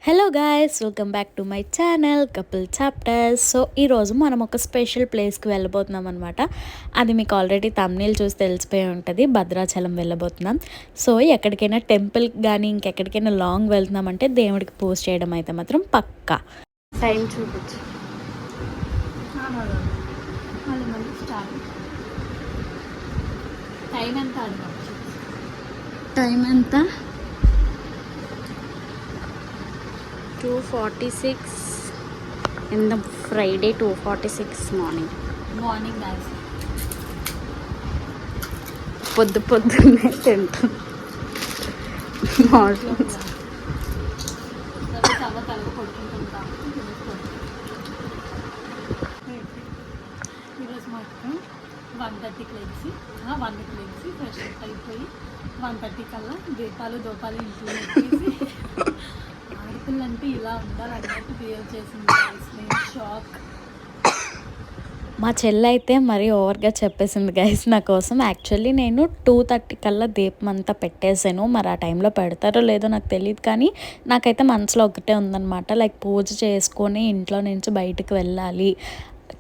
Hello guys, welcome back to my channel couple chapters. So ఈరోజు మనం ఒక special ప్లేస్కి వెళ్ళబోతున్నాం అనమాట. అది మీకు ఆల్రెడీ తమ్నేల్ చూసి తెలిసిపోయి ఉంటుంది. భద్రాచలం వెళ్ళబోతున్నాం. సో ఎక్కడికైనా టెంపుల్కి కానీ ఇంకెక్కడికైనా లాంగ్ వెళ్తున్నామంటే దేవుడికి పూజ చేయడం అయితే మాత్రం పక్కా. టైం చూపించు. టైం ఎంత? 2:46 in the Friday, 2:46 morning guys. పొద్దున్నే తింటాం మార్నింగ్. ఈరోజు మాకు 1:30కి లేచి 1కి లేచి ఫ్రెష్ అప్ అయిపోయి 1:30 కల్లా దోపాలు ఇంట్లో పెట్టేసి ఆడపిల్లంటే ఇలా ఉండాలన్నట్టు బిహేవ్ చేసింది. షాక్. మా చెల్లి అయితే మరీ ఓవర్గా చెప్పేసింది గైస్ నా కోసం. యాక్చువల్లీ నేను 2:30 కల్లా దీపం అంతా పెట్టేసాను. మరి ఆ టైంలో పెడతారో లేదో నాకు తెలియదు, కానీ నాకైతే మనసులో ఒకటే ఉందన్నమాట, లైక్ పూజ చేసుకొని ఇంట్లో నుంచి బయటకు వెళ్ళాలి,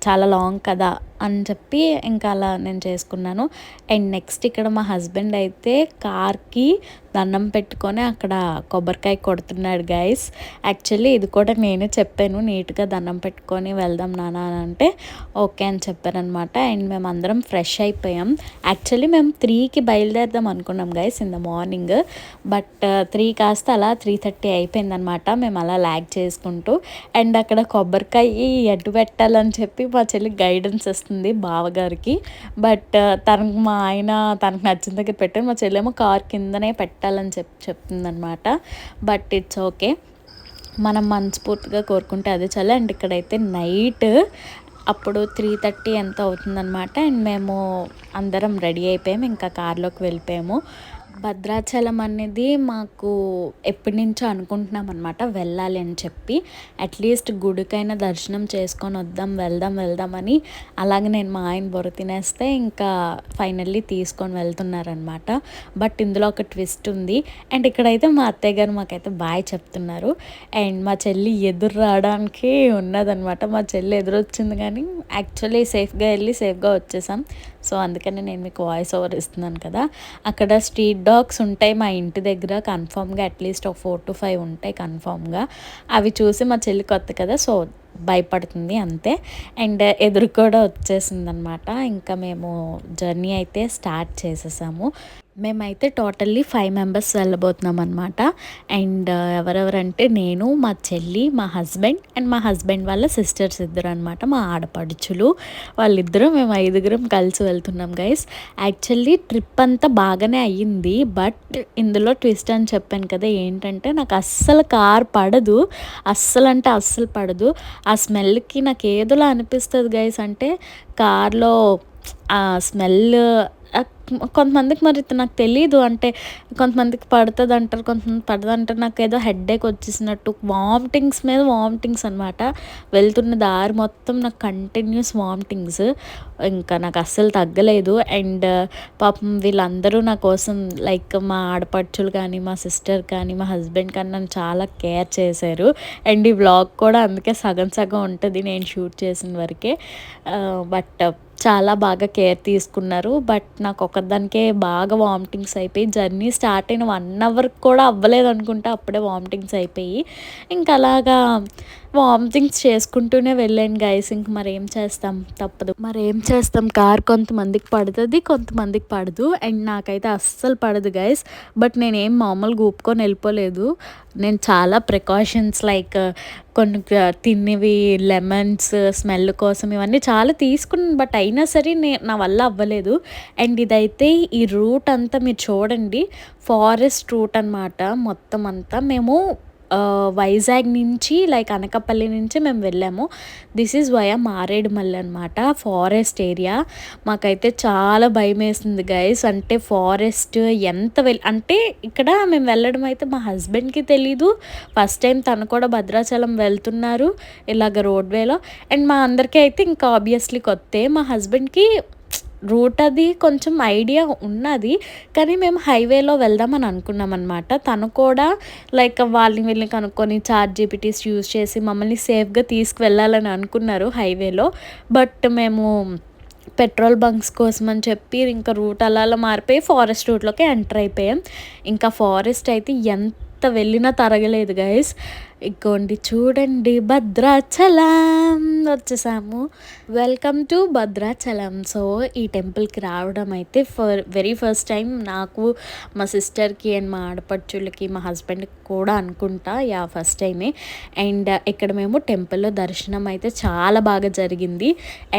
చాలా లాంగ్ కదా అని చెప్పి ఇంకా అలా నేను చేసుకున్నాను. అండ్ నెక్స్ట్ ఇక్కడ మా హస్బెండ్ అయితే కార్కి దండం పెట్టుకొని అక్కడ కొబ్బరికాయ కొడుతున్నాడు గైస్. యాక్చువల్లీ ఇది కూడా నేనే చెప్పాను, నీట్గా దండం పెట్టుకొని వెళ్దాం నాన్న అని అంటే ఓకే అని చెప్పారనమాట. అండ్ మేము అందరం ఫ్రెష్ అయిపోయాం. యాక్చువల్లీ మేము 3కి బయలుదేరదాం అనుకున్నాం guys in the morning, but 3 కాస్త అలా 3:30 అయిపోయిందనమాట. మేము అలా ల్యాగ్ చేసుకుంటూ. అండ్ అక్కడ కొబ్బరికాయ ఎడ్డు పెట్టాలని చెప్పి మా చెల్లి గైడెన్స్ ఇస్తుంది బావగారికి. బట్ తనకు మా ఆయన తనకు నచ్చిన దగ్గర పెట్టారు, మా చెల్లేమో కార్ కిందనే పెట్టాలని చెప్తుందనమాట. బట్ ఇట్స్ ఓకే, మనం మనస్ఫూర్తిగా కోరుకుంటే అదే చాలా. అండ్ ఇక్కడైతే నైట్ అప్పుడు 3:30 ఎంత అవుతుందన్నమాట. అండ్ మేము అందరం రెడీ అయిపోయాము, ఇంకా కార్లోకి వెళ్ళిపోయాము. భద్రాచలం అనేది మాకు ఎప్పటి నుంచో అనుకుంటున్నాం అనమాట వెళ్ళాలి అని చెప్పి. అట్లీస్ట్ గుడికైనా దర్శనం చేసుకొని వెళ్దామని. అలాగే నేను మా ఆయన బొర తినేస్తే ఇంకా ఫైనల్లీ తీసుకొని వెళ్తున్నారనమాట. బట్ ఇందులో ఒక ట్విస్ట్ ఉంది. అండ్ ఇక్కడైతే మా అత్తయ్య గారు మాకైతే బాయ్ చెప్తున్నారు. అండ్ మా చెల్లి ఎదురు రావడానికి ఉన్నదనమాట. మా చెల్లి ఎదురొచ్చింది, కానీ యాక్చువల్లీ సేఫ్గా వెళ్ళి సేఫ్గా వచ్చేసాం. సో అందుకని నేను మీకు వాయిస్ ఓవర్ ఇస్తున్నాను కదా. అక్కడ స్ట్రీట్ డాగ్స్ ఉంటాయి మా ఇంటి దగ్గర కన్ఫామ్గా, అట్లీస్ట్ ఒక 4 to 5 ఉంటాయి కన్ఫామ్గా. అవి చూసి మా చెల్లి కొత్త కదా, సో భయపడుతుంది అంతే. అండ్ ఎదురు కూడా వచ్చేసింది అనమాట. ఇంకా మేము జర్నీ అయితే స్టార్ట్ చేసేసాము. మేమైతే టోటల్లీ 5 మెంబర్స్ వెళ్ళబోతున్నాం అనమాట. అండ్ ఎవరెవరంటే నేను, మా చెల్లి, మా హస్బెండ్ అండ్ మా హస్బెండ్ వాళ్ళ సిస్టర్స్ ఇద్దరు అనమాట, మా ఆడపడుచులు వాళ్ళిద్దరూ. మేము 5గురం కలిసి వెళ్తున్నాం గైస్. యాక్చువల్లీ ట్రిప్ అంతా బాగానే అయ్యింది, బట్ ఇందులో ట్విస్ట్ అని చెప్పాను కదా. ఏంటంటే నాకు అస్సలు కార్ పడదు, అస్సలు పడదు. ఆ స్మెల్కి నాకు ఏదోలా అనిపిస్తుంది గైస్. అంటే కార్లో ఆ స్మెల్ కొంతమందికి మరి నాకు తెలీదు, అంటే కొంతమందికి పడుతుంది అంటారు, కొంతమంది పడదు అంటారు. నాకు ఏదో హెడ్ఏక్ వచ్చేసినట్టు వామిటింగ్స్ మీద వామిటింగ్స్ అనమాట. వెళ్తున్న దారి మొత్తం నాకు కంటిన్యూస్ వామిటింగ్స్, ఇంకా నాకు అస్సలు తగ్గలేదు. అండ్ పాపం వీళ్ళందరూ నా కోసం, లైక్ మా ఆడపడుచులు కానీ మా సిస్టర్ కానీ మా హస్బెండ్ కానీ నన్ను చాలా కేర్ చేశారు. అండ్ ఈ వ్లాగ్ కూడా అందుకే సగం ఉంటుంది నేను షూట్ చేసిన వరకే. బట్ చాలా బాగా కేర్ తీసుకున్నారు. బట్ నాకు ఒకదానికే బాగా వామిటింగ్స్ అయిపోయి, జర్నీ స్టార్ట్ అయిన 1 hour కూడా అవ్వలేదు అనుకుంటా, అప్పుడే వామిటింగ్స్ అయిపోయి ఇంకా అలాగా వామిటింగ్స్ చేసుకుంటూనే వెళ్ళాను గైస్. ఇంక మరేం చేస్తాం, తప్పదు. కార్ కొంతమందికి పడుతుంది, కొంతమందికి పడదు. అండ్ నాకైతే అస్సలు పడదు గైస్. బట్ నేనేం మామూలుగా ఊపుకొని వెళ్ళిపోలేదు. నేను చాలా ప్రికాషన్స్, లైక్ కొన్ని తిన్నవి లెమన్స్ స్మెల్ కోసం ఇవన్నీ చాలా తీసుకున్నాను, బట్ అయినా సరే నా వల్ల అవ్వలేదు. అండ్ ఇదైతే ఈ రూట్ అంతా మీరు చూడండి, ఫారెస్ట్ రూట్ అనమాట మొత్తం అంతా. మేము వైజాగ్ నుంచి, లైక్ అనకాపల్లి నుంచి మేము వెళ్ళాము. దిస్ ఈజ్ వయా మారేడుమల్లి అనమాట, ఫారెస్ట్ ఏరియా. మాకైతే చాలా భయం వేసింది గైస్. అంటే ఫారెస్ట్ ఎంత అంటే ఇక్కడ మేము వెళ్ళడం అయితే మా హస్బెండ్కి తెలీదు. ఫస్ట్ టైం తను కూడా భద్రాచలం వెళ్తున్నారు ఇలాగ రోడ్వేలో. అండ్ మా అందరికీ అయితే ఇంకా ఆబ్వియస్లీ కొత్తే. మా హస్బెండ్కి రూట్ అది కొంచెం ఐడియా ఉన్నది, కానీ మేము హైవేలో వెళ్దామని అనుకున్నాం అనమాట. తను కూడా లైక్ వాళ్ళని వీళ్ళని కనుక్కొని చాట్‌జీపీటీస్ యూజ్ చేసి మమ్మల్ని సేఫ్‌గా తీసుకువెళ్ళాలని అనుకున్నారు హైవేలో. బట్ మేము పెట్రోల్ బంక్స్ కోసం అని చెప్పి ఇంకా రూట్ అలా మారిపోయి ఫారెస్ట్ రూట్‌లోకి ఎంటర్ అయిపోయాం. ఇంకా ఫారెస్ట్ అయితే ఎంత వెళ్ళినా తరగలేదు గైస్. ఇగోండి చూడండి, భద్రాచలం వచ్చేసాము. Welcome to Bhadrachalam. సో ఈ టెంపుల్కి రావడం అయితే వెరీ ఫస్ట్ టైం నాకు, మా సిస్టర్కి అండ్ మా ఆడపడుచులకి, మా హస్బెండ్కి కూడా అనుకుంటా ఫస్ట్ టైమే. అండ్ ఇక్కడ మేము టెంపుల్లో దర్శనం అయితే చాలా బాగా జరిగింది.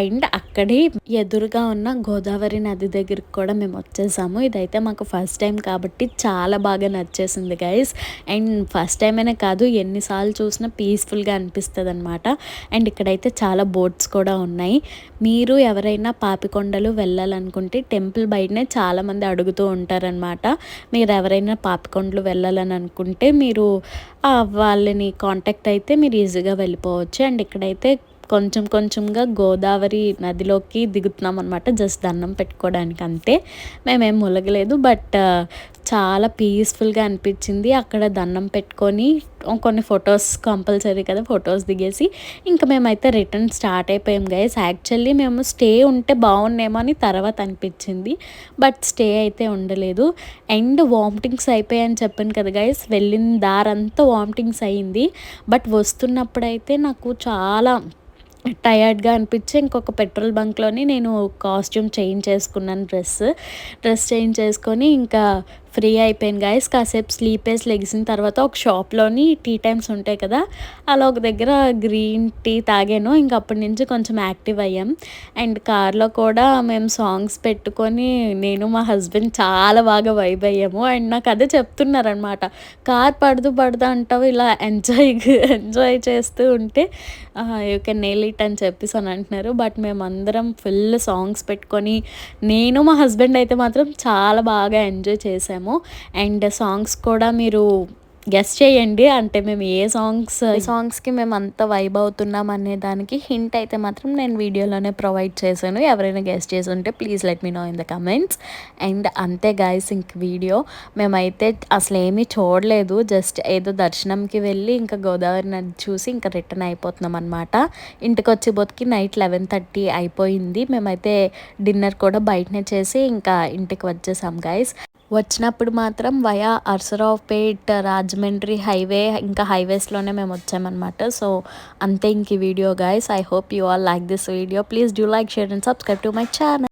అండ్ అక్కడే ఎదురుగా ఉన్న గోదావరి నది దగ్గరికి కూడా మేము వచ్చేసాము. ఇదైతే మాకు ఫస్ట్ టైం కాబట్టి చాలా బాగా నచ్చేసింది గైస్. అండ్ ఫస్ట్ టైం అనే కాదు, ఎన్నిసార్లు చూసినా పీస్ఫుల్గా అనిపిస్తుంది అనమాట. అండ్ ఇక్కడైతే చాలా బోట్స్ కూడా ఉన్నాయి. మీరు ఎవరైనా పాపికొండలు వెళ్ళాలనుకుంటే టెంపుల్ బయటనే చాలామంది అడుగుతూ ఉంటారనమాట. మీరు ఎవరైనా పాపికొండలు వెళ్ళాలని అనుకుంటే మీరు వాళ్ళని కాంటాక్ట్ అయితే మీరు ఈజీగా వెళ్ళిపోవచ్చు. అండ్ ఇక్కడైతే కొంచెం కొంచెంగా గోదావరి నదిలోకి దిగుతున్నాం అనమాట, జస్ట్ దండం పెట్టుకోవడానికి అంతే. మేమేం ములగలేదు, బట్ చాలా పీస్ఫుల్గా అనిపించింది. అక్కడ దండం పెట్టుకొని కొన్ని ఫొటోస్ కంపల్సరీ కదా, ఫొటోస్ దిగేసి ఇంకా మేమైతే రిటర్న్ స్టార్ట్ అయిపోయాం గైస్. యాక్చువల్లీ మేము స్టే ఉంటే బాగుండేమో అని తర్వాత అనిపించింది, బట్ స్టే అయితే ఉండలేదు. అండ్ వామిటింగ్స్ అయిపోయాయని చెప్పాను కదా గైస్, వెళ్ళిన దారంతా వామిటింగ్స్ అయ్యింది. బట్ వస్తున్నప్పుడైతే నాకు చాలా టయర్డ్గా అనిపించి ఇంకొక పెట్రోల్ బంక్లోని నేను కాస్ట్యూమ్ చేంజ్ చేసుకున్నాను, డ్రెస్ చేంజ్ చేసుకొని ఇంకా ఫ్రీ అయిపోయాను గైస్. కాసేపు స్లీప్ వేసి లెగిసిన తర్వాత ఒక షాప్లోని టీ టైమ్స్ ఉంటాయి కదా, అలా ఒక దగ్గర గ్రీన్ టీ తాగాను. ఇంక అప్పటి నుంచి కొంచెం యాక్టివ్ అయ్యాం. అండ్ కార్లో కూడా మేము సాంగ్స్ పెట్టుకొని నేను మా హస్బెండ్ చాలా బాగా వైబ్ అయ్యాము. అండ్ నాకు అదే చెప్తున్నారనమాట, కార్ పడదు అంటావు, ఇలా ఎంజాయ్ చేస్తూ ఉంటే యూ కెన్ నెయిల్ ఇట్ అని చెప్పేసి అని అంటున్నారు. బట్ మేమందరం ఫుల్ సాంగ్స్ పెట్టుకొని, నేను మా హస్బెండ్ అయితే మాత్రం చాలా బాగా ఎంజాయ్ చేసాము. అండ్ సాంగ్స్ కూడా మీరు గెస్ చేయండి, అంటే మేము ఏ సాంగ్స్కి మేము అంత వైబ్ అవుతున్నాం అనే దానికి హింట్ అయితే మాత్రం నేను వీడియోలోనే ప్రొవైడ్ చేశాను. ఎవరైనా గెస్ చేసి ఉంటే please let me know in the comments. And అంతే గాయస్, ఇంక వీడియో మేమైతే అసలు ఏమీ చూడలేదు, జస్ట్ ఏదో దర్శనంకి వెళ్ళి ఇంకా గోదావరి నది చూసి ఇంకా రిటర్న్ అయిపోతున్నాం అనమాట. ఇంటికి వచ్చి బొతికి నైట్ 11:30 అయిపోయింది. మేమైతే డిన్నర్ కూడా బయటనే చేసి ఇంకా ఇంటికి వచ్చేసాం గైస్. వచ్చినప్పుడు మాత్రం వయా అర్సరావుపేట్, రాజమండ్రి హైవే, ఇంకా హైవేస్లోనే మేము వచ్చామన్నమాట. సో అంతే ఇంక ఈ video guys. I hope you all like this video. Please do like, share and subscribe to my channel.